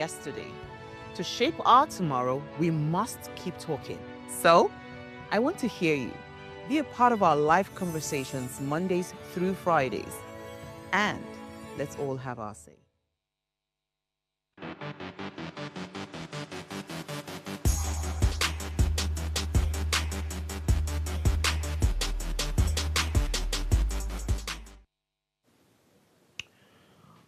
yesterday. To shape our tomorrow, we must keep talking. So, I want to hear you. Be a part of our live conversations Mondays through Fridays. And let's all have our say.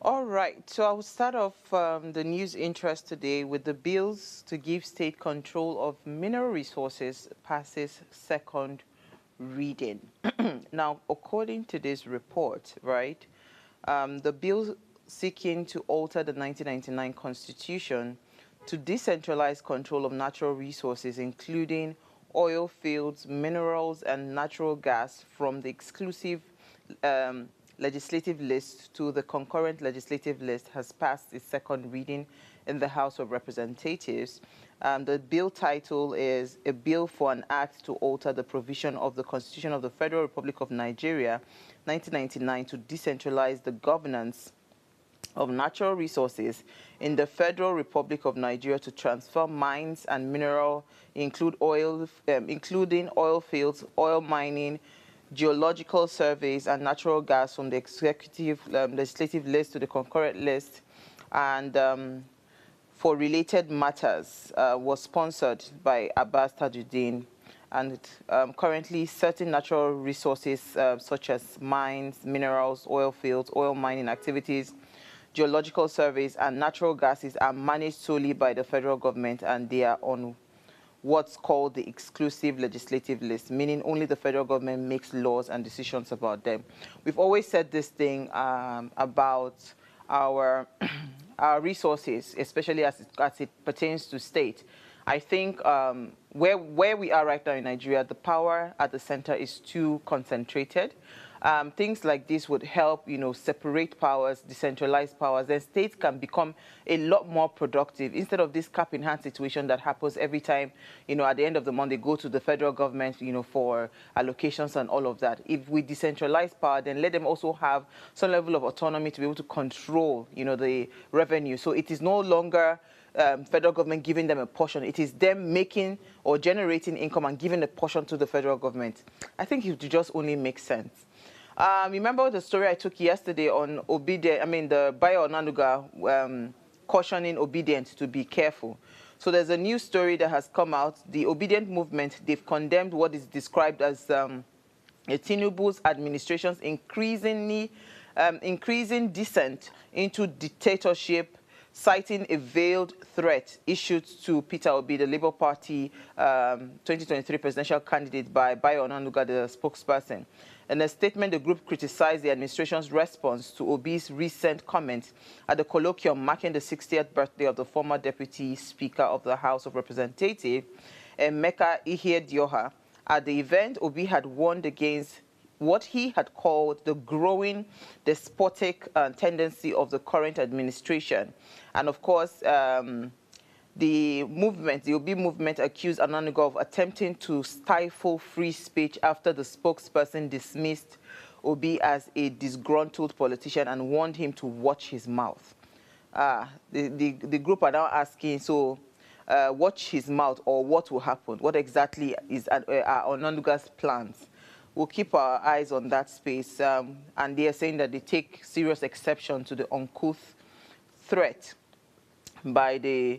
All right, so I'll start off the news interest today with the bills to give state control of mineral resources passes second reading. Now, according to this report, right, the bill seeking to alter the 1999 Constitution to decentralize control of natural resources, including oil fields, minerals, and natural gas from the exclusive um, legislative list to the concurrent legislative list has passed its second reading in the House of Representatives. The bill title is A Bill for an Act to Alter the Provision of the Constitution of the Federal Republic of Nigeria, 1999, to decentralize the governance of natural resources in the Federal Republic of Nigeria to transfer mines and mineral, including oil fields, oil mining, geological surveys, and natural gas from the executive legislative list to the concurrent list, and for related matters was sponsored by Abbas Tajuddin. And currently, certain natural resources such as mines, minerals, oil fields, oil mining activities, geological surveys, and natural gases are managed solely by the federal government, and they are on what's called the exclusive legislative list, meaning only the federal government makes laws and decisions about them. We've always said this thing about our our resources, especially as it pertains to state. I think where we are right now in Nigeria, the power at the center is too concentrated. Things like this would help, separate powers, decentralize powers. Then states can become a lot more productive instead of this cap in hand situation that happens every time, at the end of the month, they go to the federal government, for allocations and all of that. If we decentralize power, then let them also have some level of autonomy to be able to control, the revenue. So it is no longer federal government giving them a portion. It is them making or generating income and giving a portion to the federal government. I think it just only makes sense. Remember the story I took yesterday on the Bayo Onanuga cautioning Obedient to be careful. So there's a new story that has come out. The Obedient movement, they've condemned what is described as Tinubu's administration's increasing descent into dictatorship, citing a veiled threat issued to Peter Obi, the Labour Party 2023 presidential candidate, by Bayo Onanuga, the spokesperson. In a statement, the group criticized the administration's response to Obi's recent comment at the colloquium marking the 60th birthday of the former Deputy Speaker of the House of Representatives, Emeka Ihedioha. At the event, Obi had warned against what he had called the growing despotic tendency of the current administration. And of course, the Obi movement, accused Onanuga of attempting to stifle free speech after the spokesperson dismissed Obi as a disgruntled politician and warned him to watch his mouth. The group are now asking, so watch his mouth, or what will happen? What exactly is Onanuga's plans? We'll keep our eyes on that space. And they are saying that they take serious exception to the uncouth threat by the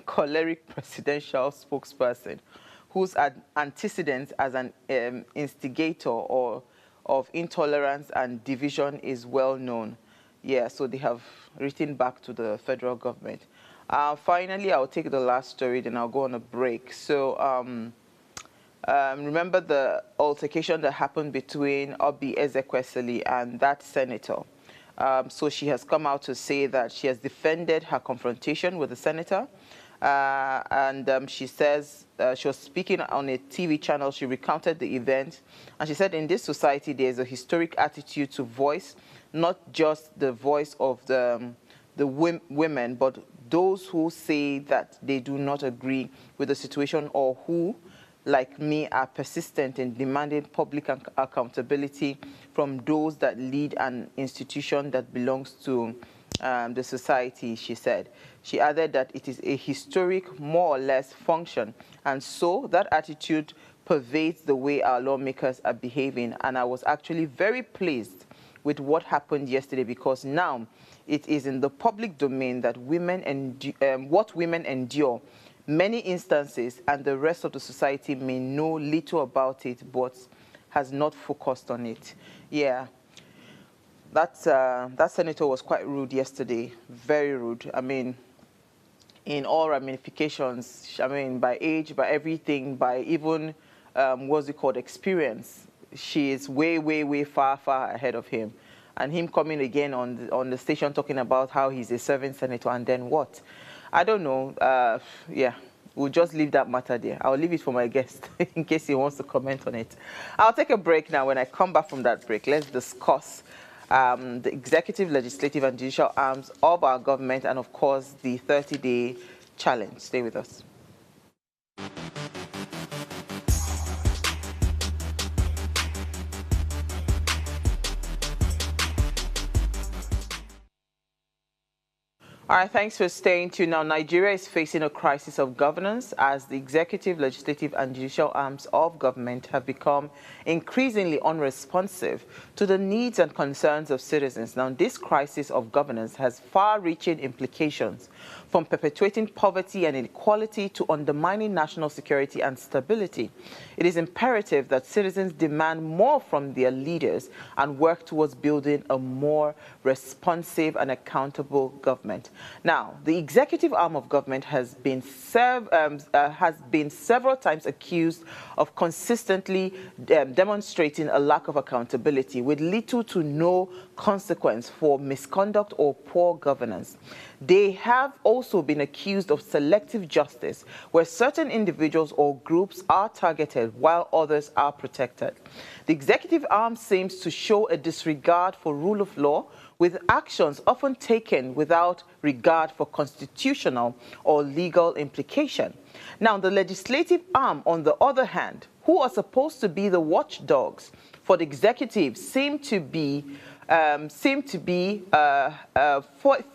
choleric presidential spokesperson, whose antecedents as an instigator of intolerance and division is well known. Yeah, so they have written back to the federal government. Finally, I'll take the last story, then I'll go on a break. So remember the altercation that happened between Obi Ezekwesili and that senator. So she has come out to say that she has defended her confrontation with the senator. And she says she was speaking on a TV channel. She recounted the event. And she said in this society, there's a historic attitude to voice, not just the voice of the women, but those who say that they do not agree with the situation, or who, like me, are persistent in demanding public accountability from those that lead an institution that belongs to the society, she said. She added that it is a historic, more or less, function. And so that attitude pervades the way our lawmakers are behaving. And I was actually very pleased with what happened yesterday, because now it is in the public domain that what women endure. Many instances, and the rest of the society may know little about it, but has not focused on it. Yeah. That senator was quite rude yesterday, very rude. I mean, in all ramifications, I mean, by age, by everything, by even, what's it called, experience. She is way, way, way far, far ahead of him. And him coming again on the station talking about how he's a serving senator, and then what? I don't know. Yeah, we'll just leave that matter there. I'll leave it for my guest in case he wants to comment on it. I'll take a break now. When I come back from that break, let's discuss the executive, legislative, and judicial arms of our government, and of course, the 30-day challenge. Stay with us. All right, thanks for staying tuned. Now, Nigeria is facing a crisis of governance as the executive, legislative, and judicial arms of government have become increasingly unresponsive to the needs and concerns of citizens. Now, this crisis of governance has far-reaching implications, from perpetuating poverty and inequality to undermining national security and stability. It is imperative that citizens demand more from their leaders and work towards building a more responsive and accountable government. Now, the executive arm of government has been several times accused of consistently demonstrating a lack of accountability with little to no consequence for misconduct or poor governance. They have also been accused of selective justice, where certain individuals or groups are targeted while others are protected. The executive arm seems to show a disregard for rule of law, with actions often taken without regard for constitutional or legal implication. Now, the legislative arm, on the other hand, who are supposed to be the watchdogs for the executive, seem to be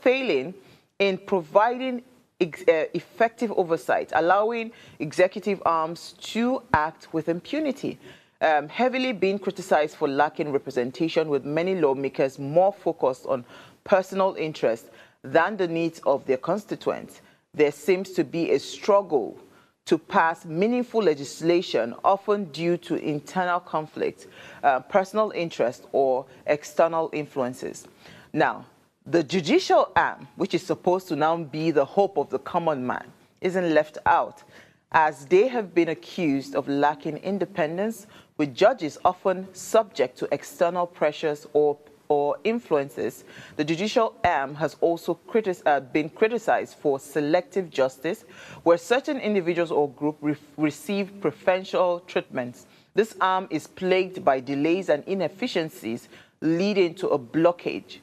failing in providing effective oversight, allowing executive arms to act with impunity. Heavily being criticized for lacking representation, with many lawmakers more focused on personal interest than the needs of their constituents. There seems to be a struggle to pass meaningful legislation, often due to internal conflict, personal interest, or external influences. Now, the judicial arm, which is supposed to now be the hope of the common man, isn't left out, as they have been accused of lacking independence, with judges often subject to external pressures or influences. The judicial arm has also been criticized for selective justice, where certain individuals or groups receive preferential treatments. This arm is plagued by delays and inefficiencies, leading to a blockage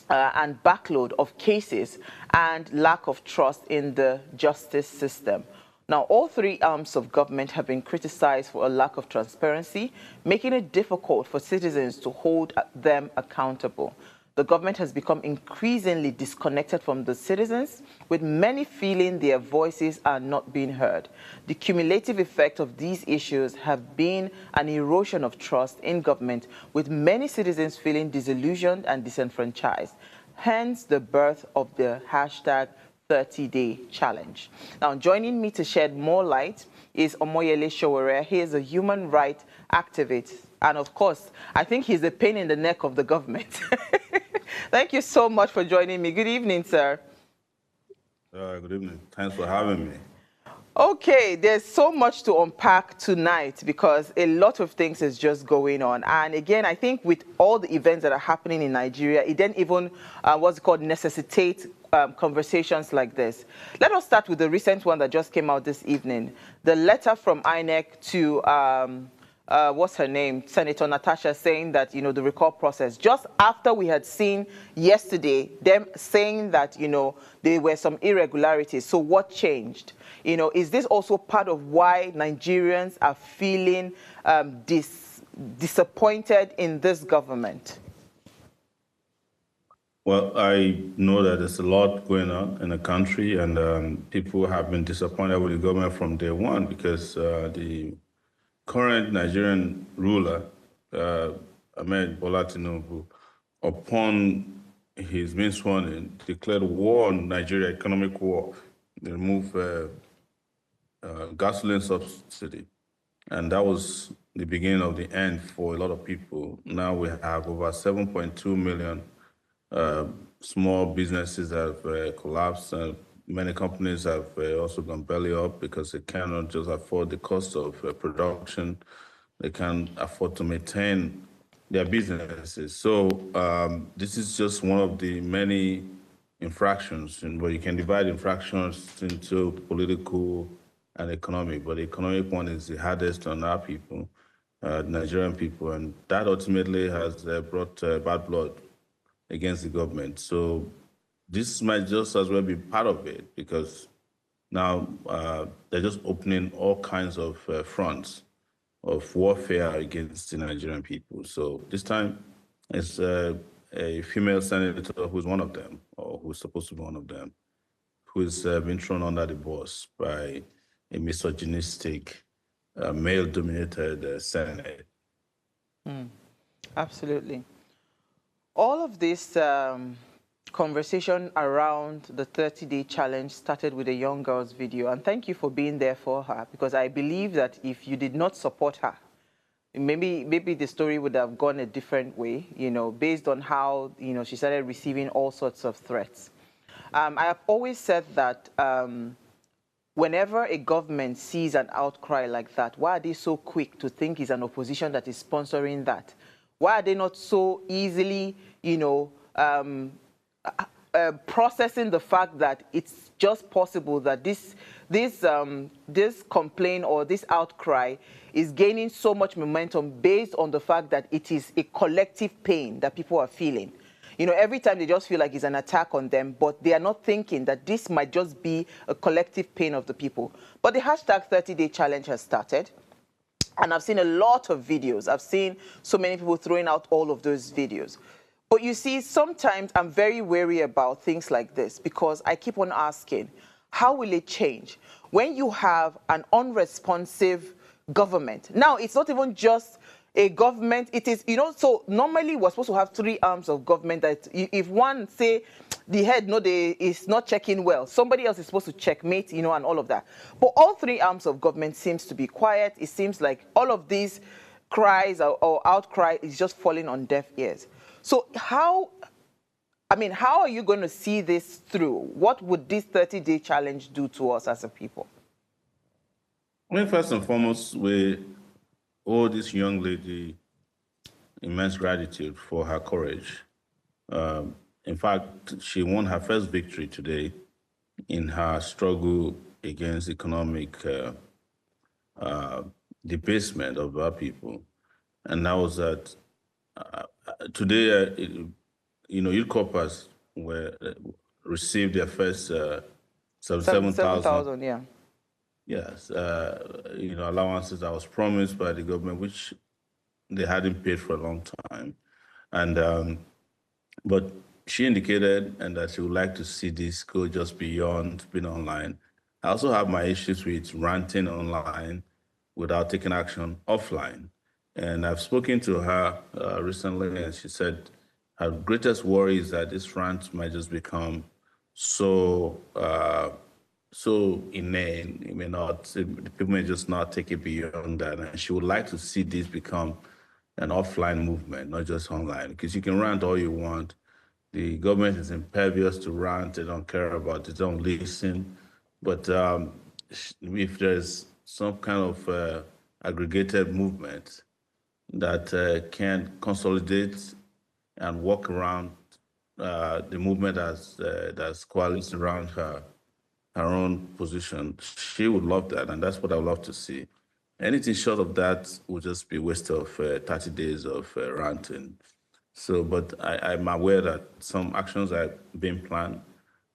and backload of cases and lack of trust in the justice system. Now, all three arms of government have been criticized for a lack of transparency, making it difficult for citizens to hold them accountable. The government has become increasingly disconnected from the citizens, with many feeling their voices are not being heard. The cumulative effect of these issues have been an erosion of trust in government, with many citizens feeling disillusioned and disenfranchised. Hence the birth of the hashtag 30-day challenge. Now, joining me to shed more light is Omoyele Sowore. He is a human rights activist, and of course, I think he's a pain in the neck of the government. Thank you so much for joining me. Good evening, sir. Good evening. Thanks for having me. Okay, there's so much to unpack tonight because a lot of things is just going on. And again, I think with all the events that are happening in Nigeria, it didn't even, necessitate conversations like this. Let us start with the recent one that just came out this evening. The letter from INEC to, what's her name, Senator Natasha, saying that, the recall process, just after we had seen yesterday them saying that, there were some irregularities. So what changed? Is this also part of why Nigerians are feeling disappointed in this government? Well, I know that there's a lot going on in the country, and people have been disappointed with the government from day one because the current Nigerian ruler, uh, Ahmed Bola Tinubu, upon his being sworn in, declared war on Nigeria, economic war. They removed gasoline subsidy, and that was the beginning of the end for a lot of people. Now we have over 7.2 million uh, small businesses have collapsed. Many companies have also gone belly up because they cannot just afford the cost of production. They can't afford to maintain their businesses. So this is just one of the many infractions, and where you can divide infractions into political and economic. But the economic one is the hardest on our people, Nigerian people, and that ultimately has brought bad blood against the government. So this might just as well be part of it because now they're just opening all kinds of fronts of warfare against the Nigerian people. So this time it's a female senator who's one of them, or who's supposed to be one of them, who's been thrown under the bus by a misogynistic, male-dominated Senate. Absolutely. All of this conversation around the 30-day challenge started with a young girl's video. And thank you for being there for her, because I believe that if you did not support her, maybe the story would have gone a different way, based on how, she started receiving all sorts of threats. I have always said that whenever a government sees an outcry like that, why are they so quick to think it's an opposition that is sponsoring that? Why are they not so easily, processing the fact that it's just possible that this complaint or this outcry is gaining so much momentum based on the fact that it is a collective pain that people are feeling? Every time they just feel like it's an attack on them, but they are not thinking that this might just be a collective pain of the people. But the hashtag 30-day challenge has started. And I've seen a lot of videos. I've seen so many people throwing out all of those videos. But you see, sometimes I'm very wary about things like this because I keep on asking, how will it change when you have an unresponsive government? Now, it's not even just a government. It is, so normally we're supposed to have three arms of government that if one, say, the head is not checking well, somebody else is supposed to checkmate, and all of that. But all three arms of government seems to be quiet. It seems like all of these cries or outcry is just falling on deaf ears. So how are you going to see this through? What would this 30-day challenge do to us as a people? I mean, first and foremost, we owe this young lady immense gratitude for her courage. In fact, she won her first victory today in her struggle against economic debasement of our people. And that was that today, youth corpers received their first 77,000. 7,000, yeah. Yes, allowances that was promised by the government, which they hadn't paid for a long time. And but she indicated and that she would like to see this go just beyond being online. I also have my issues with ranting online without taking action offline. And I've spoken to her recently, and she said her greatest worry is that this rant might just become so so inane. It may not. People may just not take it beyond that, and she would like to see this become an offline movement, not just online. Because you can rant all you want. The government is impervious to rant. They don't care about it. They don't listen. But if there's some kind of aggregated movement that can consolidate and work around the movement that's coalesced around her own position, she would love that, and that's what I would love to see. Anything short of that would just be a waste of 30 days of ranting. So, but I'm aware that some actions are being planned.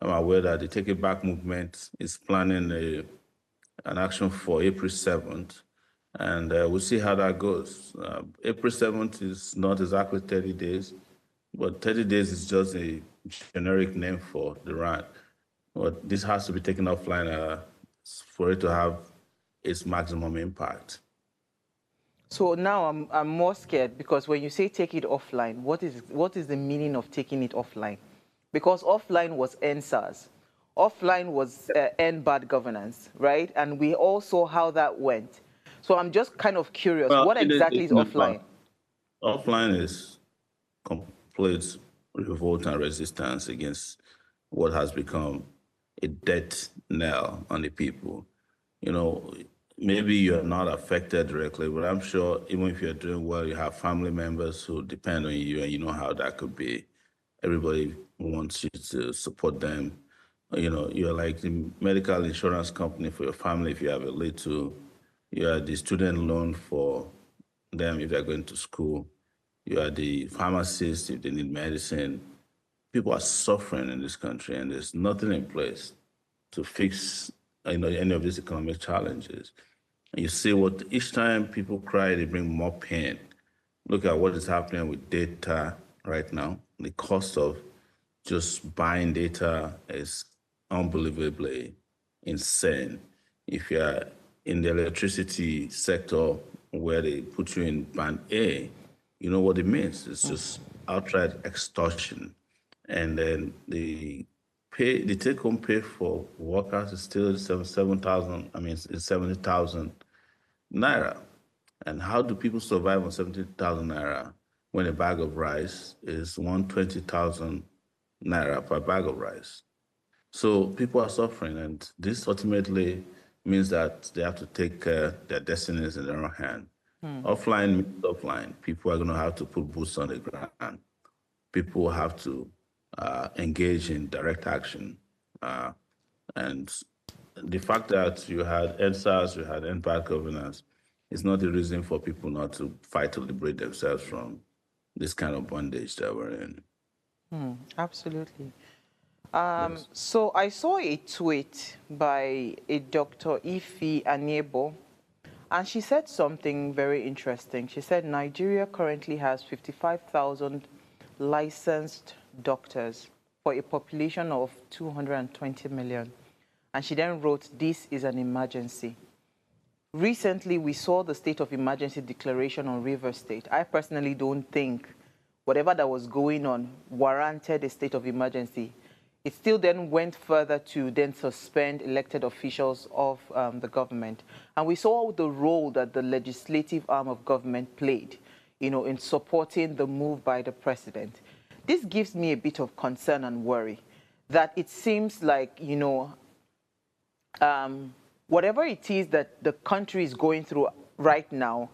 I'm aware that the Take It Back movement is planning an action for April 7th, and we'll see how that goes. April 7th is not exactly 30 days, but 30 days is just a generic name for the rand. But this has to be taken offline for it to have its maximum impact. So now I'm more scared because when you say take it offline, what is the meaning of taking it offline? Because offline was NSAS, offline was end bad governance, right? And we all saw how that went. So I'm just kind of curious, Well, what exactly is it's in the offline? past. Offline is complete revolt and resistance against what has become a death knell on the people. You know, maybe you're not affected directly, but I'm sure even if you're doing well, you have family members who depend on you, and you know how that could be. Everybody wants you to support them. You know, you're like the medical insurance company for your family if you have a little. You are the student loan for them if they're going to school. You are the pharmacist if they need medicine. People are suffering in this country, and there's nothing in place to fix any of these economic challenges. And you see what each time people cry, they bring more pain. Look at what is happening with data right now. The cost of just buying data is unbelievably insane. If you're in the electricity sector where they put you in band A, you know what it means. It's just outright extortion. And then the take home pay for workers is still 7,000, I mean, it's 70,000 naira. And how do people survive on 70,000 naira when a bag of rice is 120,000 naira per bag of rice? So people are suffering, and this ultimately means that they have to take their destinies in their own hand. Offline means offline. People are going to have to put boots on the ground. People have to engage in direct action. Uh, and the fact that you had NSAS, you had bad governance, is not a reason for people not to fight to liberate themselves from this kind of bondage that we're in. Absolutely. Yes. So I saw a tweet by a Dr. Ife Anyebo, and she said something very interesting. She said Nigeria currently has 55,000 licensed doctors for a population of 220 million. And she then wrote, "This is an emergency." Recently, we saw the state of emergency declaration on River State. I personally don't think whatever that was going on warranted a state of emergency. It still then went further to then suspend elected officials of the government. And we saw the role that the legislative arm of government played, in supporting the move by the president. This gives me a bit of concern and worry that it seems like, whatever it is that the country is going through right now,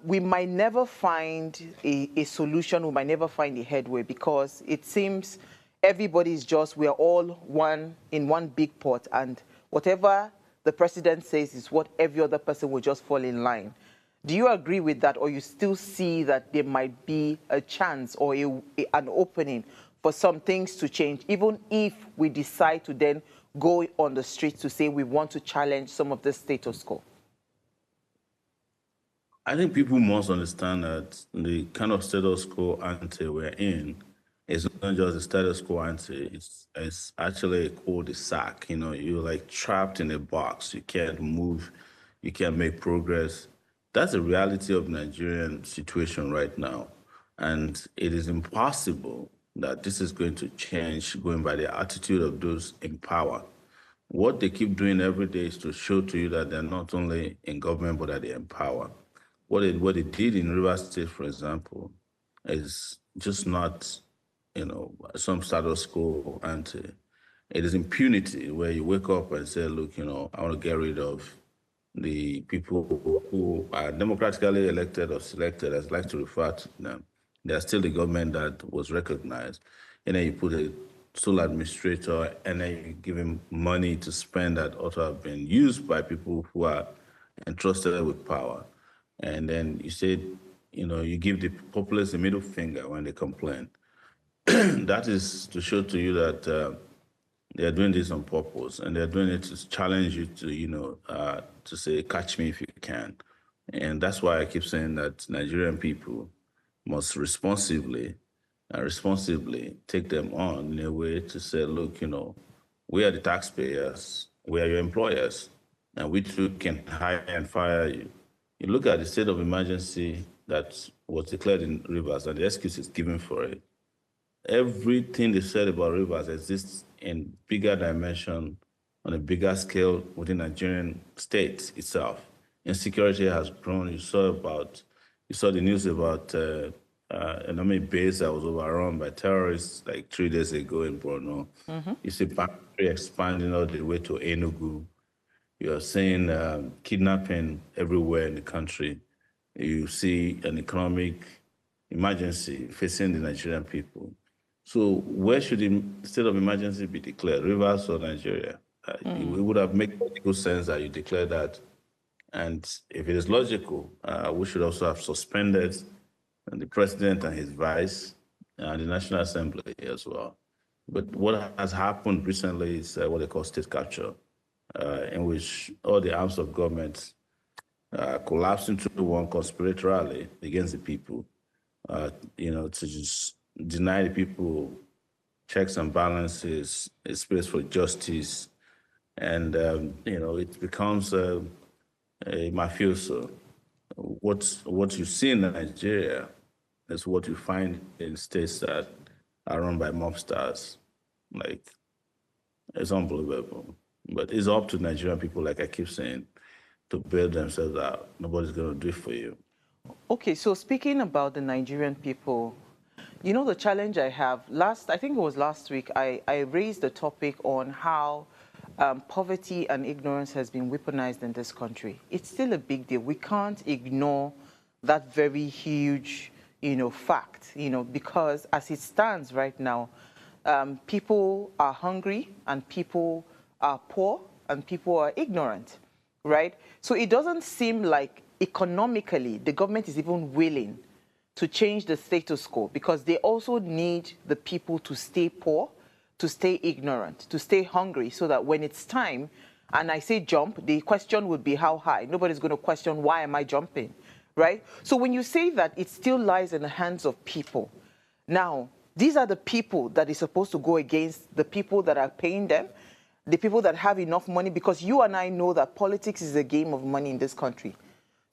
we might never find a solution, we might never find a headway, because it seems everybody's just, we're all one in one big pot, and whatever the president says is what every other person will just fall in line. Do you agree with that, or you still see that there might be a chance or an opening for some things to change, even if we decide to then go on the streets to say we want to challenge some of the status quo? I think people must understand that the kind of status quo ante we're in is not just a status quo ante, it's actually a cul-de-sac. You know, you're like trapped in a box. You can't move, you can't make progress. That's the reality of Nigerian situation right now. And it is impossible that this is going to change going by the attitude of those in power. What they keep doing every day is to show to you that they're not only in government, but that they're in power. What they did in River State, for example, is just not, some status quo ante. It is impunity where you wake up and say, look, I want to get rid of the people who are democratically elected or selected, as I like to refer to them. They are still the government that was recognized. And then you put a sole administrator, and then you give him money to spend that ought to have been used by people who are entrusted with power. And then you say, you give the populace a middle finger when they complain. That is to show to you that they are doing this on purpose, and they're doing it to challenge you to, to say, catch me if you can. And that's why I keep saying that Nigerian people must responsibly and responsibly take them on in a way to say, look, we are the taxpayers, we are your employers, and we too can hire and fire you. You look at the state of emergency that was declared in Rivers and the excuses given for it. Everything they said about Rivers exists in bigger dimension, on a bigger scale within Nigerian state itself. Insecurity has grown. You saw the news about an army base that was overrun by terrorists like 3 days ago in Borno. You see boundary expanding all the way to Enugu. You're seeing kidnapping everywhere in the country. You see an economic emergency facing the Nigerian people. So where should the state of emergency be declared, Rivers or Nigeria? It would have made logical sense that you declare that. And if it is logical, we should also have suspended the president and his vice and the National Assembly as well. But what has happened recently is what they call state capture, in which all the arms of government collapsed into one conspiratorially against the people, to just deny the people checks and balances, a space for justice, and it becomes a mafioso. What you see in Nigeria is what you find in states that are run by mobsters. Like, it's unbelievable. But it's up to Nigerian people, like I keep saying, to bail themselves out. Nobody's going to do it for you. Okay, so speaking about the Nigerian people, the challenge I have, I think it was last week, I raised a topic on how poverty and ignorance has been weaponized in this country. It's still a big deal. We can't ignore that very huge, fact, because as it stands right now, people are hungry and people are poor and people are ignorant, right? So it doesn't seem like economically the government is even willing to change the status quo, because they also need the people to stay poor, to stay ignorant, to stay hungry, so that when it's time, and I say jump, the question would be how high. Nobody's going to question, why am I jumping, right? So when you say that it still lies in the hands of people, now, these are the people that is supposed to go against the people that are paying them, the people that have enough money, because you and I know that politics is a game of money in this country.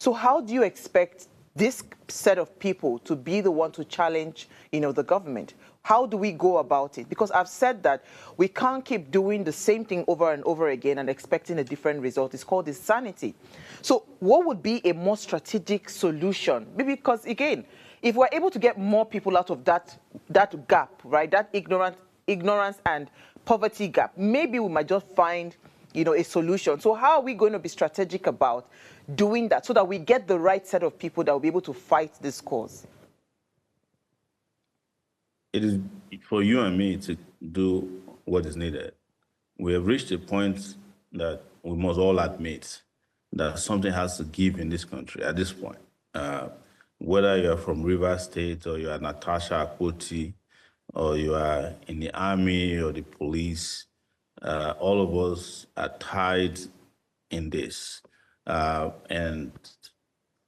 So how do you expect this set of people to be the one to challenge, the government? How do we go about it? Because I've said that we can't keep doing the same thing over and over again and expecting a different result. It's called insanity. So what would be a more strategic solution? Maybe because, again, if we're able to get more people out of that gap, right, that ignorance and poverty gap, maybe we might just find, a solution. So how are we going to be strategic about doing that so that we get the right set of people that will be able to fight this cause? It is for you and me to do what is needed. We have reached a point that we must all admit that something has to give in this country at this point. Whether you're from River State or you're Natasha Akpoti or you are in the army or the police, all of us are tied in this. And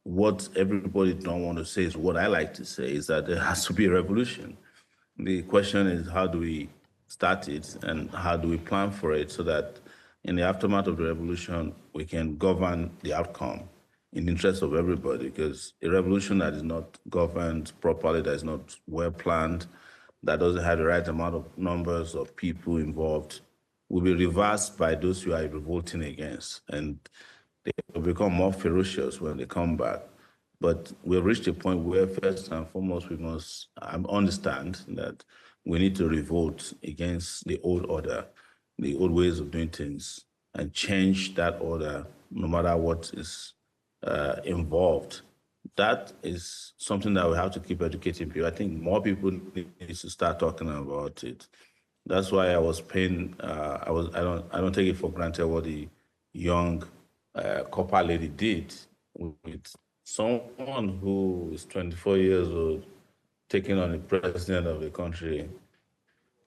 what everybody don't want to say is what I like to say is that there has to be a revolution. The question is, how do we start it and how do we plan for it so that in the aftermath of the revolution, we can govern the outcome in the interest of everybody? Because a revolution that is not governed properly, that is not well planned, that doesn't have the right amount of numbers of people involved, will be reversed by those who are revolting against. And they will become more ferocious when they come back. But we've reached a point where, first and foremost, we must understand that we need to revolt against the old order, the old ways of doing things, and change that order no matter what is involved. That is something that we have to keep educating people. I think more people need to start talking about it. That's why I was paying. I don't take it for granted what the young copper lady did with someone who is 24 years old, taking on the president of the country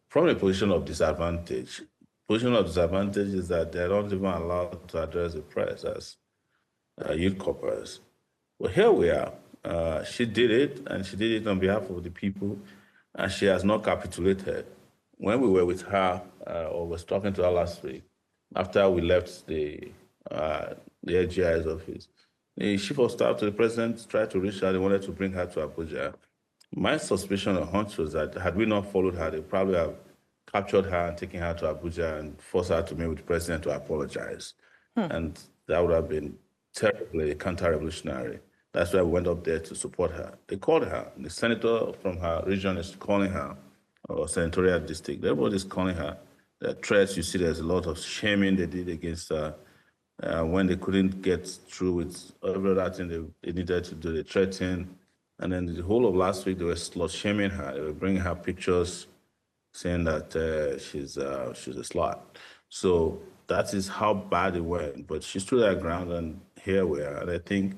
from a position of disadvantage. Position of disadvantage is that they're not even allowed to address the press as youth corpers. Well, here we are. She did it, and she did it on behalf of the people. and she has not capitulated. When we were with her, or was talking to her last week, after we left the AGI's office, the chief of staff to the president tried to reach her. They wanted to bring her to Abuja. My suspicion or hunch was that had we not followed her, they probably have captured her and taken her to Abuja and forced her to meet with the president to apologize. And that would have been terribly counter-revolutionary. That's why we went up there to support her. They called her. The senator from her region is calling her, or senatorial district. Everybody's calling her. The threats, you see, there's a lot of shaming they did against her when they couldn't get through with every other thing they needed to do. They threatened. And then the whole of last week, they were slut shaming her. They were bringing her pictures saying that she's a slut. So that is how bad it went. But she stood her ground, and here we are. And I think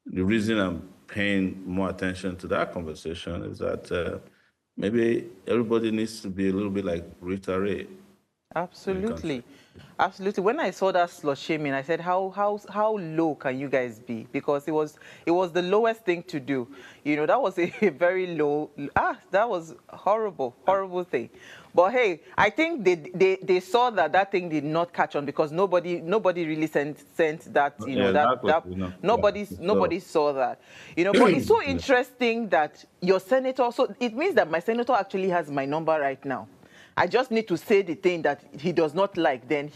the reason I'm paying more attention to that conversation is that maybe everybody needs to be a little bit like Rita Ray. Absolutely. Absolutely. When I saw that slut shaming, I said, how low can you guys be? Because it was the lowest thing to do. You know, that was a very low, that was horrible, horrible thing. But hey, I think they saw that thing did not catch on because nobody really sent that, you know, Yeah, exactly. nobody saw that. You know, but it's so interesting that your senator, so it means that my senator actually has my number right now. I just need to say the thing that he does not like, then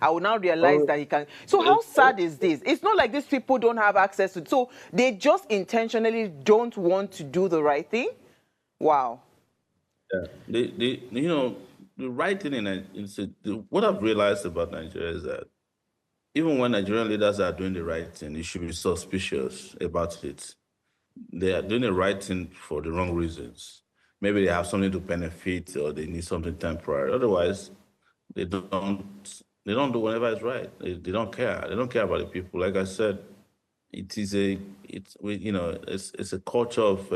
I will now realize that he can. So how sad is this? It's not like these people don't have access to it. So they just intentionally don't want to do the right thing? Wow. Yeah. You know, the right thing what I've realized about Nigeria is that even when Nigerian leaders are doing the right thing, you should be suspicious about it. They are doing the right thing for the wrong reasons. Maybe they have something to benefit or they need something temporary. Otherwise, they don't do whatever is right. They don't care. They don't care about the people. Like I said, it's a culture of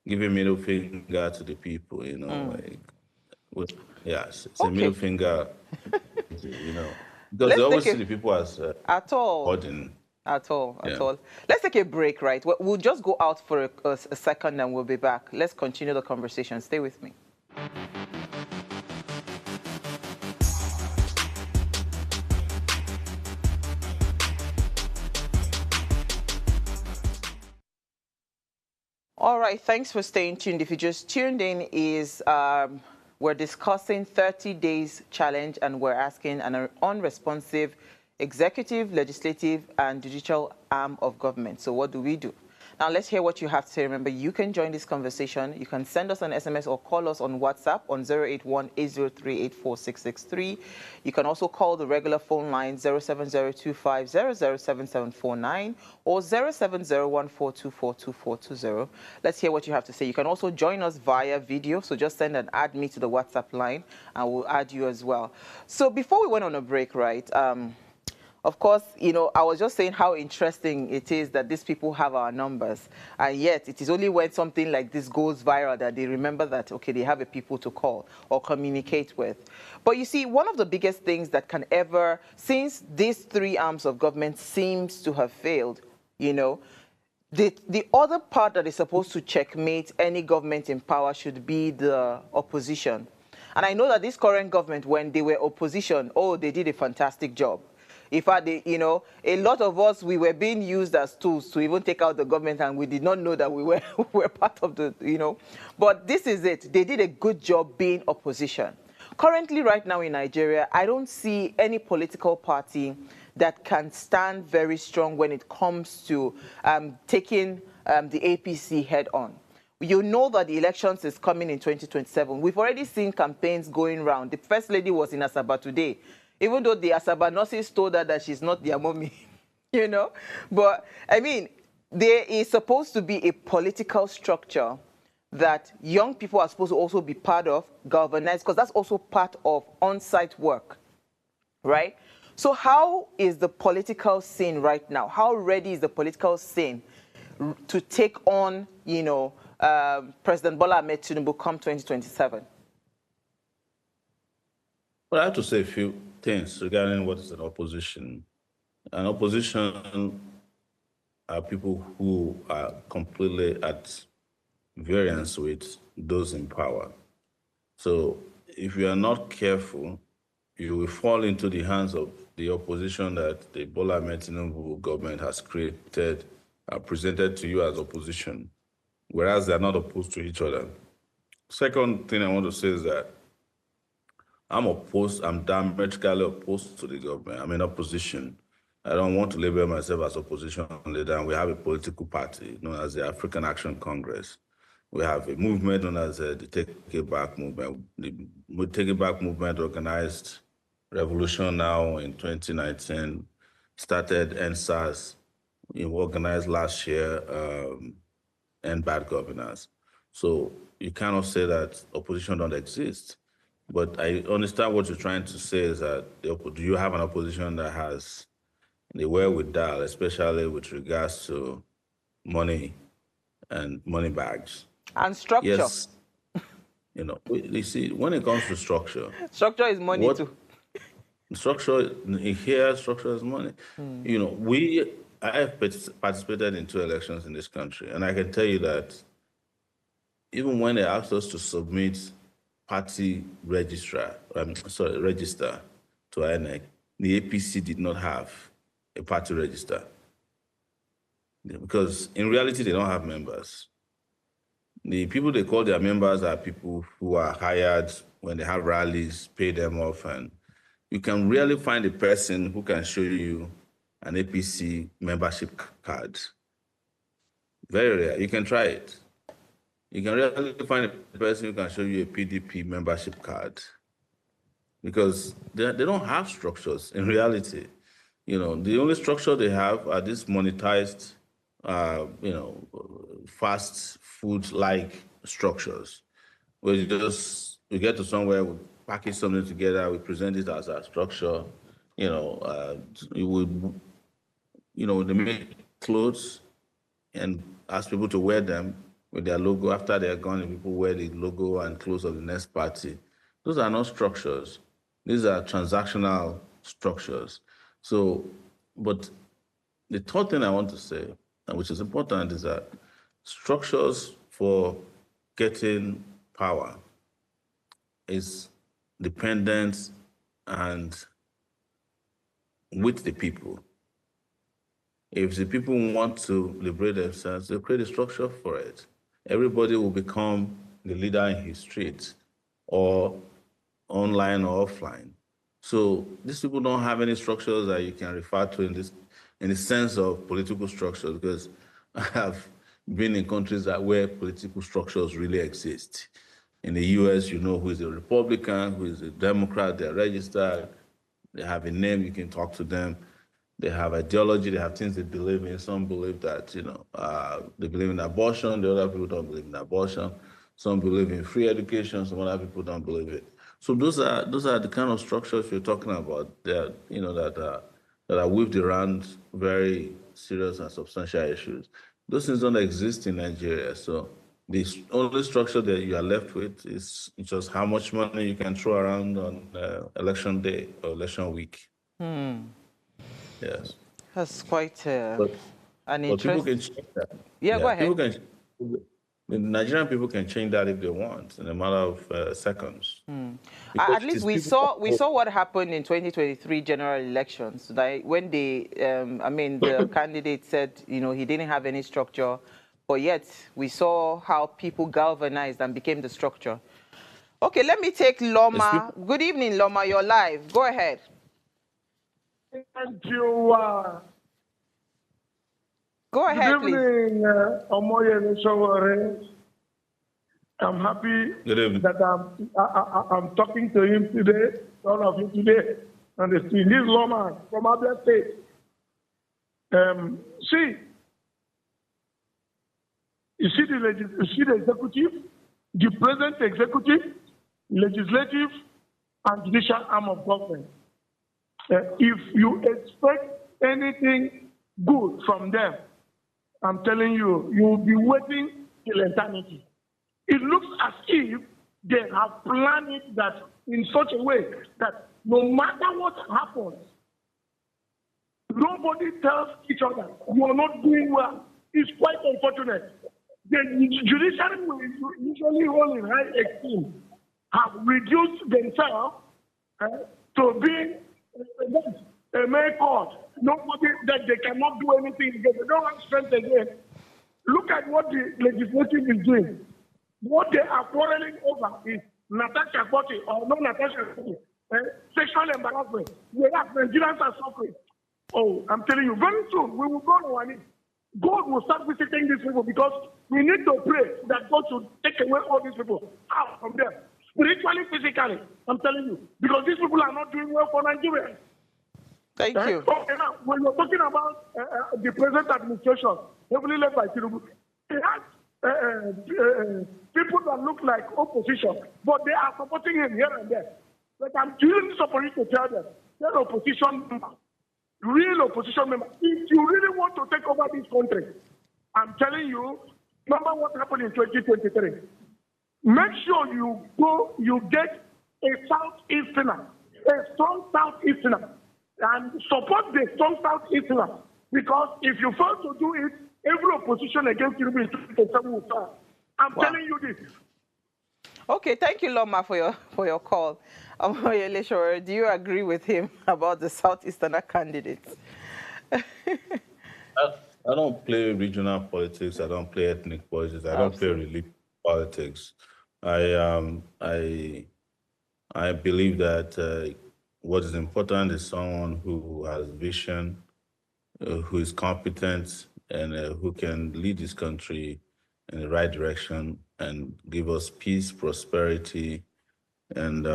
giving middle finger to the people. You know, it's a middle finger. You know, because they always see the people as at all. burden. At all. Let's take a break, right? We'll just go out for a second and we'll be back. Let's continue the conversation. Stay with me. All right, thanks for staying tuned. If you just tuned in, we're discussing 30 days challenge, and we're asking an unresponsive executive, legislative, and judicial arm of government. So what do we do? Now, let's hear what you have to say. Remember, you can join this conversation. You can send us an SMS or call us on WhatsApp on 081-803-84663. You can also call the regular phone line 07025007749 or 07014242420. Let's hear what you have to say. You can also join us via video. So just send an add me to the WhatsApp line, and we'll add you as well. So before we went on a break, right, of course, you know, I was just saying how interesting it is that these people have our numbers. And yet, it is only when something like this goes viral that they remember that, okay, they have a people to call or communicate with. But you see, one of the biggest things that can ever, since these three arms of government seems to have failed, you know, the other part that is supposed to checkmate any government in power should be the opposition. And I know that this current government, when they were opposition, they did a fantastic job. In fact, you know, a lot of us, we were being used as tools to even take out the government, and we did not know that we were part of the, you know. But this is it. They did a good job being opposition. Currently, right now in Nigeria, I don't see any political party that can stand very strong when it comes to taking the APC head on. You know that the elections is coming in 2027. We've already seen campaigns going around. The First Lady was in Asaba today, even though the Asaba nurses told her that she's not their mommy, you know. But, I mean, there is supposed to be a political structure that young people are supposed to also be part of, galvanized, because that's also part of on-site work, right? So how is the political scene right now? How ready is the political scene to take on, you know, President Bola Ahmed Tinubu come 2027? Well, I have to say a few things regarding what is an opposition. An opposition are people who are completely at variance with those in power. So if you are not careful, you will fall into the hands of the opposition that the Bola Ahmed Tinubu government has created, presented to you as opposition, whereas they're not opposed to each other. Second thing I want to say is that I'm diametrically opposed to the government. I'm in opposition. I don't want to label myself as opposition leader, and we have a political party known as the African Action Congress. We have a movement known as the Take It Back movement. The Take It Back movement organized revolution now in 2019, started NSAS, organized last year, and bad governance. So you cannot say that opposition don't exist. But I understand what you're trying to say is that do you have an opposition that has the wherewithal, especially with regards to money and money bags? And structure. Yes. You see, when it comes to structure, structure is money too. Structure is money. I have participated in 2 elections in this country, and I can tell you that even when they asked us to submit party register to INEC, the APC did not have a party register because in reality they don't have members. The people they call their members are people who are hired when they have rallies, pay them off, and you can really find a person who can show you an APC membership card. Very rare. You can try it. You can really find a person who can show you a PDP membership card because they don't have structures in reality. The only structure they have are these monetized, fast food-like structures where we get to somewhere, we package something together, we present it as a structure, they make clothes and ask people to wear them with their logo. After they're gone, and people wear the logo and clothes of the next party. Those are not structures. These are transactional structures. So, but the third thing I want to say, and which is important, is that structures for getting power is dependent and with the people. If the people want to liberate themselves, they'll create a structure for it. Everybody will become the leader in his street, or online or offline. So these people don't have any structures that you can refer to in the sense of political structures, because I have been in countries where political structures really exist. In the US, you know who is a Republican, who is a Democrat, they're registered, they have a name, you can talk to them. They have ideology, they have things they believe in. Some believe that, they believe in abortion, the other people don't believe in abortion. Some believe in free education, some other people don't believe it. So those are the kind of structures you're talking about that, that are weaved around very serious and substantial issues. Those things don't exist in Nigeria. So the only structure that you are left with is just how much money you can throw around on election day or election week. Yes. That's quite an But people can interesting. change that. Yeah, go ahead. The Nigerian people can change that if they want in a matter of seconds. At least we saw what happened in 2023 general elections. When the candidate said, he didn't have any structure, but yet we saw how people galvanized and became the structure. Okay, let me take Loma. Good evening, Loma. You're live. Go ahead. Thank you. Go ahead, please. Good evening, Omoyele Sowore. I'm happy that I'm talking to him today, all of you today, on the street. This Loma from Abia State. You see the executive, the present executive, legislative, and judicial arm of government. If you expect anything good from them, I'm telling you, you will be waiting till eternity. It looks as if they have planned it that in such a way that no matter what happens, nobody tells each other, you are not doing well. It's quite unfortunate. the judiciary will usually hold in high esteem have reduced themselves to being a mere court. Nobody that they cannot do anything because they don't have strength again. Look at what the legislative is doing. What they are quarreling over is Natasha Botti or no Natasha Botti, sexual embarrassment. Whereas Nigerians are suffering. Oh, I'm telling you, very soon we will go on our knees. God will start visiting these people because we need to pray that God should take away all these people out from them. Spiritually, physically, I'm telling you. Because these people are not doing well for Nigeria. Thank you. Okay, now, when you're talking about the present administration, heavily led by Tinubu, it has people that look like opposition, but they are supporting him here and there. But I'm really supposed to tell them, they're opposition members, real opposition members. If you really want to take over this country, I'm telling you, remember what happened in 2023. Make sure you get a Southeasterner, a strong Southeasterner, and support the strong Southeasterner. Because if you fail to do it, every opposition against you in 2027 will fail. I'm telling you this. Okay, thank you, Loma, for your call. Omoyele Sowore, do you agree with him about the Southeasterner candidates? I don't play regional politics. I don't play ethnic politics. I don't play religious politics. I believe that what is important is someone who has vision, who is competent, and who can lead this country in the right direction and give us peace, prosperity, and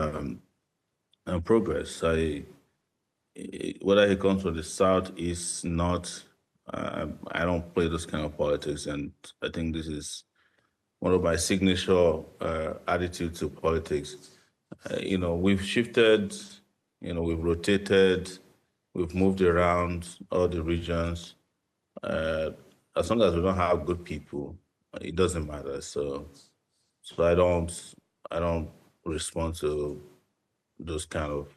progress. Whether he comes from the South, East, North, I don't play those kind of politics, and I think this is one of my signature attitudes to politics. We've shifted, we've rotated, we've moved around all the regions. As long as we don't have good people, it doesn't matter. So I don't respond to those kind of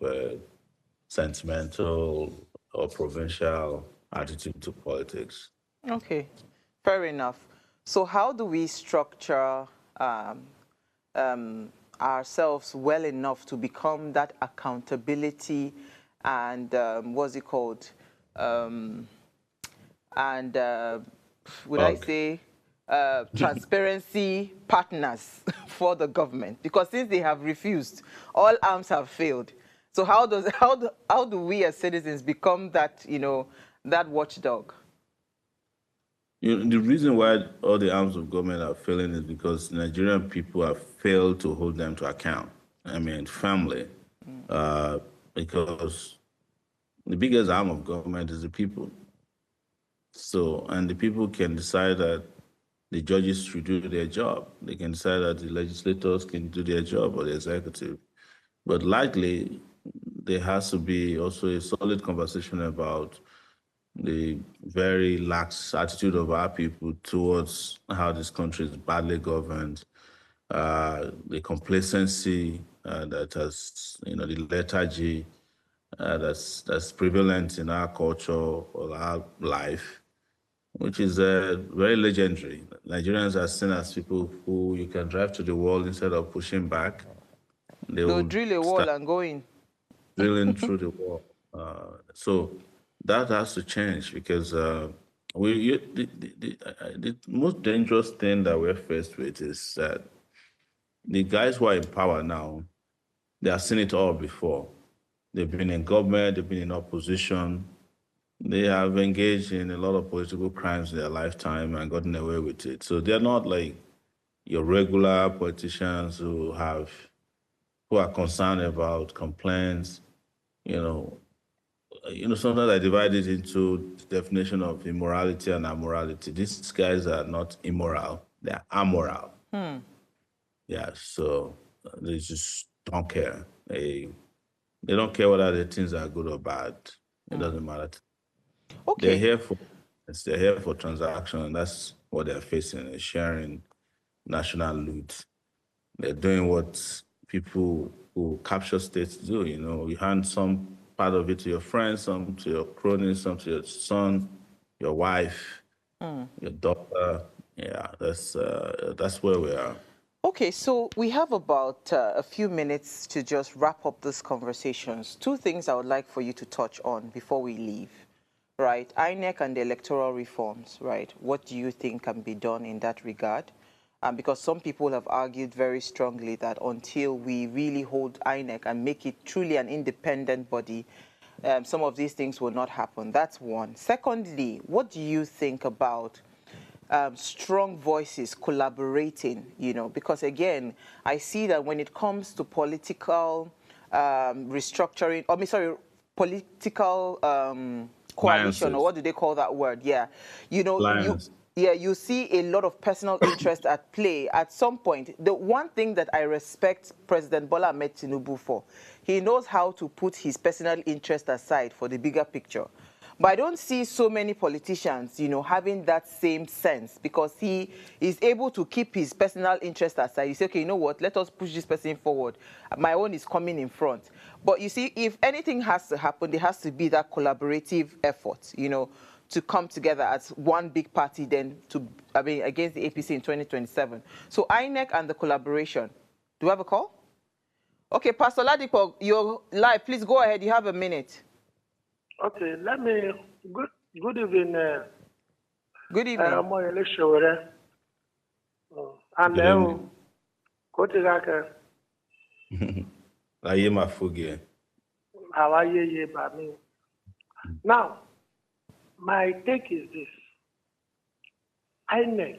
sentimental or provincial attitude to politics. Okay, fair enough. So how do we structure ourselves well enough to become that accountability and what's it called? I say transparency partners for the government? Because since they have refused, all arms have failed. So how do we as citizens become that that watchdog? The reason why all the arms of government are failing is because Nigerian people have failed to hold them to account. I mean, family, because the biggest arm of government is the people. So, and the people can decide that the judges should do their job. They can decide that the legislators can do their job, or the executive. But likely, there has to be also a solid conversation about the very lax attitude of our people towards how this country is badly governed, the complacency that has, the lethargy that's prevalent in our culture or our life, which is very legendary. Nigerians are seen as people who you can drive to the wall instead of pushing back. They'll drill a wall and go in. Drilling through the wall. So that has to change because the most dangerous thing that we're faced with is that the guys who are in power now, they have seen it all before. They've been in government, they've been in opposition, they have engaged in a lot of political crimes in their lifetime and gotten away with it. So they're not like your regular politicians who are concerned about complaints. Sometimes I divide it into the definition of immorality and amorality. These guys are not immoral, they're amoral. Yeah, so they just don't care. They don't care whether the things are good or bad. It doesn't matter. Okay. They're here for transaction. That's what they're facing, is sharing national loot. They're doing what people who capture states do. You hand some part of it to your friends, some to your cronies, some to your son, your wife, your daughter. Yeah, that's where we are. Okay, so we have about a few minutes to just wrap up this conversations. Two things I would like for you to touch on before we leave, right? INEC and the electoral reforms, right? What do you think can be done in that regard? Because some people have argued very strongly that until we really hold INEC and make it truly an independent body, some of these things will not happen. That's one. Secondly, what do you think about strong voices collaborating, because again, I see that when it comes to political restructuring, political coalition, or Alliances. what do they call that word? Yeah. You Alliance. yeah, you see a lot of personal interest at play at some point. The one thing that I respect President Bola Ahmed Tinubu for, he knows how to put his personal interest aside for the bigger picture. But I don't see so many politicians, having that same sense, because he is able to keep his personal interest aside. You say, okay, you know what, let us push this person forward. My own is coming in front. But you see, if anything has to happen, there has to be that collaborative effort, to come together as one big party then against the APC in 2027. So INEC and the collaboration. Do we have a call? Okay, Pastor Ladipo, you're live. Please go ahead. You have a minute. Okay, good evening. Good evening. Omoyele Sowore. And Good evening. Kotigaka. Ayema Fuge. How are you, Bami? Now, my take is this. INEC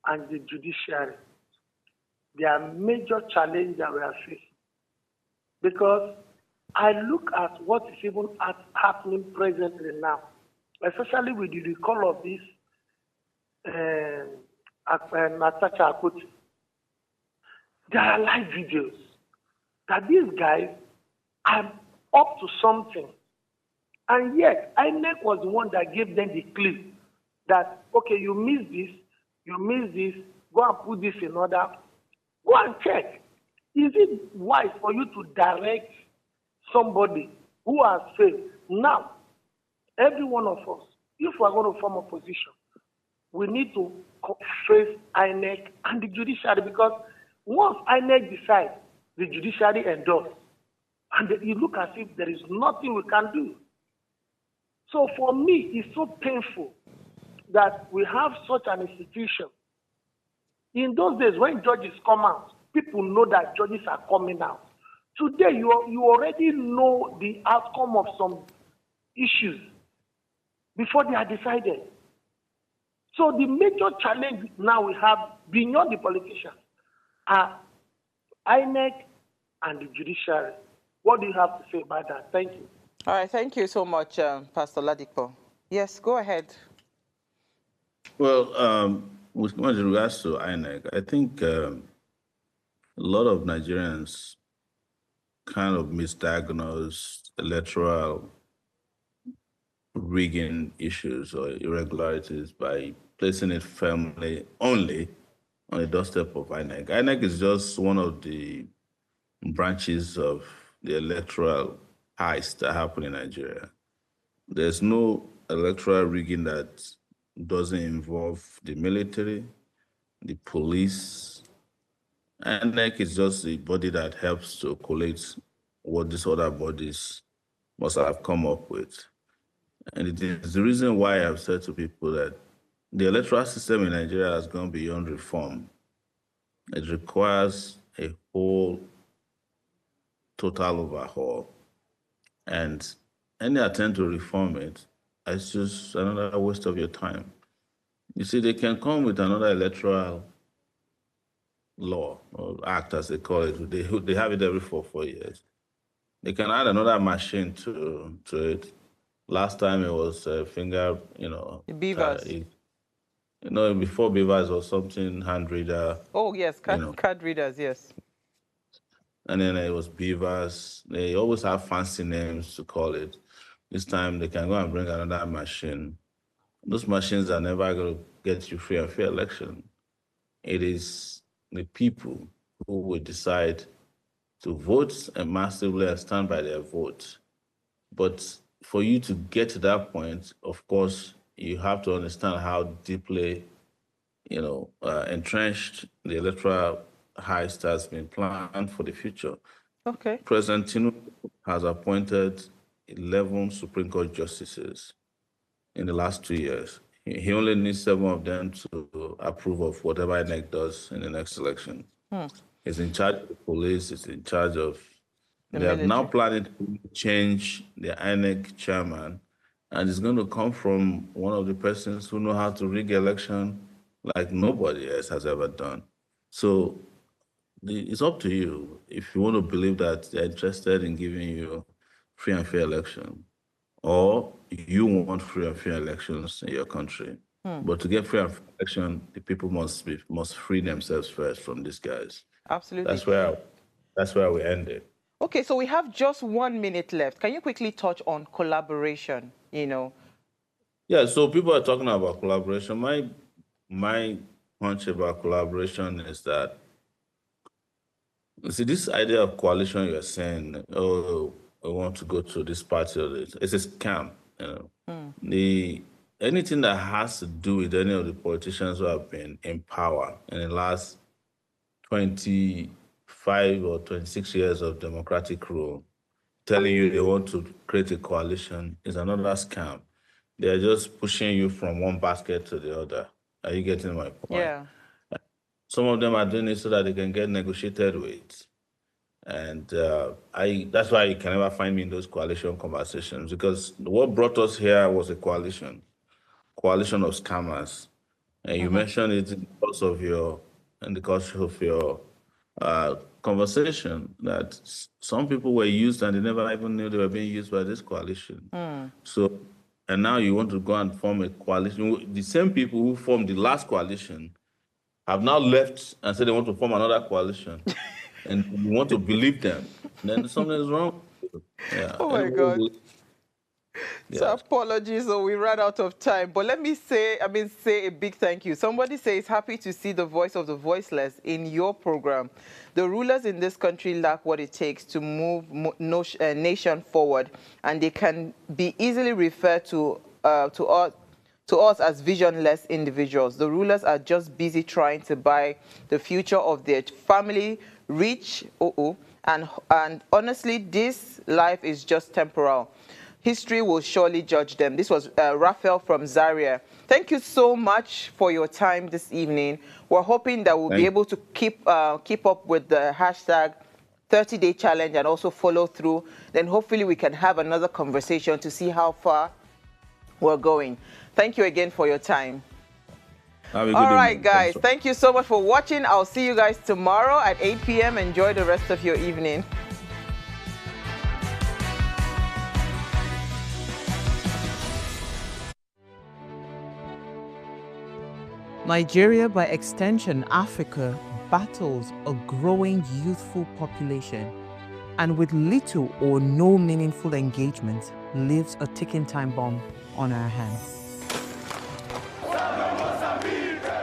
and the judiciary, they are major challenge that we are facing. Because I look at what is even happening presently now, especially with the recall of this Natacha Akoti. There are live videos that these guys are up to something. And yet, INEC was the one that gave them the clue that, okay, you miss this, go and put this in order. Go and check. Is it wise for you to direct somebody who has failed? Now, every one of us, if we are going to form a position, we need to face INEC and the judiciary, because once INEC decides, the judiciary endorses. And you look as if there is nothing we can do. So for me, it's so painful that we have such an institution. In those days, when judges come out, people know that judges are coming out. Today, you already know the outcome of some issues before they are decided. So the major challenge now we have beyond the politicians are INEC and the judiciary. What do you have to say about that? Thank you. All right, thank you so much, Pastor Ladipo. Yes, go ahead. Well, with regards to INEC, I think a lot of Nigerians kind of misdiagnose electoral rigging issues or irregularities by placing it firmly only on the doorstep of INEC. INEC is just one of the branches of the electoral heist that happen in Nigeria. There's no electoral rigging that doesn't involve the military, the police. INEC is just the body that helps to collate what these other bodies must have come up with. And it is the reason why I've said to people that the electoral system in Nigeria has gone beyond reform. It requires a whole total overhaul. And any attempt to reform it is just another waste of your time. You see, they can come with another electoral law or act, as they call it. They have it every 4 years. They can add another machine to it. Last time it was finger, Beavers. Before Beavers was something hand reader. Oh, yes, card readers, yes. And then it was Beavers. They always have fancy names to call it. This time they can go and bring another machine. Those machines are never going to get you free and fair election. It is the people who will decide to vote and massively and stand by their vote. But for you to get to that point, of course, you have to understand how deeply entrenched the electoral heist that's been planned for the future. Okay. President Tinubu has appointed 11 Supreme Court justices in the last 2 years. He only needs 7 of them to approve of whatever INEC does in the next election. He's in charge of the police, he's in charge of. They are now planning to change the INEC chairman, and it's going to come from one of the persons who know how to rig election like nobody else has ever done. So it's up to you if you want to believe that they're interested in giving you free and fair election, or you want free and fair elections in your country. But to get free and fair election, the people must free themselves first from these guys. Absolutely. That's where we ended. Okay, so we have just 1 minute left. Can you quickly touch on collaboration? Yeah, so people are talking about collaboration. My hunch about collaboration is that, see, this idea of coalition you're saying, oh, I want to go to this party or this, it's a scam. Anything that has to do with any of the politicians who have been in power in the last 25 or 26 years of democratic rule, telling you they want to create a coalition is another scam. They're just pushing you from one basket to the other. Are you getting my point? Yeah. Some of them are doing it so that they can get negotiated with. And that's why you can never find me in those coalition conversations, because what brought us here was a coalition of scammers. And you mentioned it in the course of your conversation, that some people were used and they never even knew they were being used by this coalition. So, and now you want to go and form a coalition. The same people who formed the last coalition have now left and said they want to form another coalition. And you want to believe them, then something is wrong. Yeah. Oh my God. So apologies, so we ran out of time. But let me say a big thank you. Somebody says, happy to see the voice of the voiceless in your program. The rulers in this country lack what it takes to move nation forward, and they can be easily referred to us as visionless individuals. The rulers are just busy trying to buy the future of their family, rich, and honestly, this life is just temporal. History will surely judge them. This was Raphael from Zaria. Thank you so much for your time this evening. We're hoping that we'll be able to keep up with the hashtag 30-day challenge and also follow through. Then hopefully we can have another conversation to see how far we're going. Thank you again for your time. Have a good All right, evening. guys. Thank you so much for watching. I'll see you guys tomorrow at 8 p.m. Enjoy the rest of your evening. Nigeria, by extension Africa, battles a growing youthful population, and with little or no meaningful engagement, lives a ticking time bomb on our hands.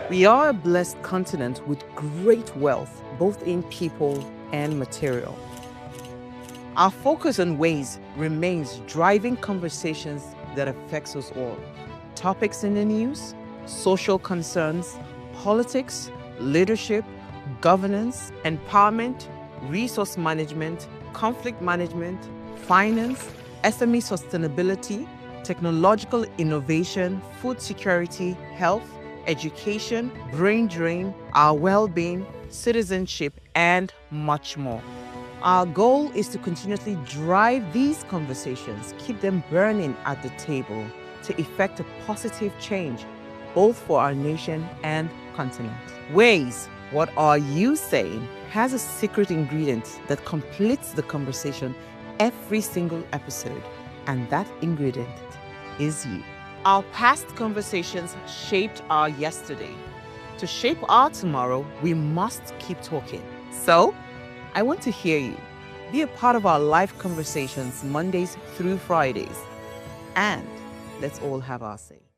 We are a blessed continent with great wealth, both in people and material. Our focus on ways remains driving conversations that affects us all. Topics in the news, social concerns, politics, leadership, governance, empowerment, resource management, conflict management, finance, SME sustainability, technological innovation, food security, health, education, brain drain, our well-being, citizenship, and much more. Our goal is to continuously drive these conversations, keep them burning at the table to effect a positive change, both for our nation and continent. Ways, what are you saying, has a secret ingredient that completes the conversation every single episode, and that ingredient is you. Our past conversations shaped our yesterday. To shape our tomorrow, we must keep talking. So, I want to hear you. Be a part of our live conversations Mondays through Fridays. And let's all have our say.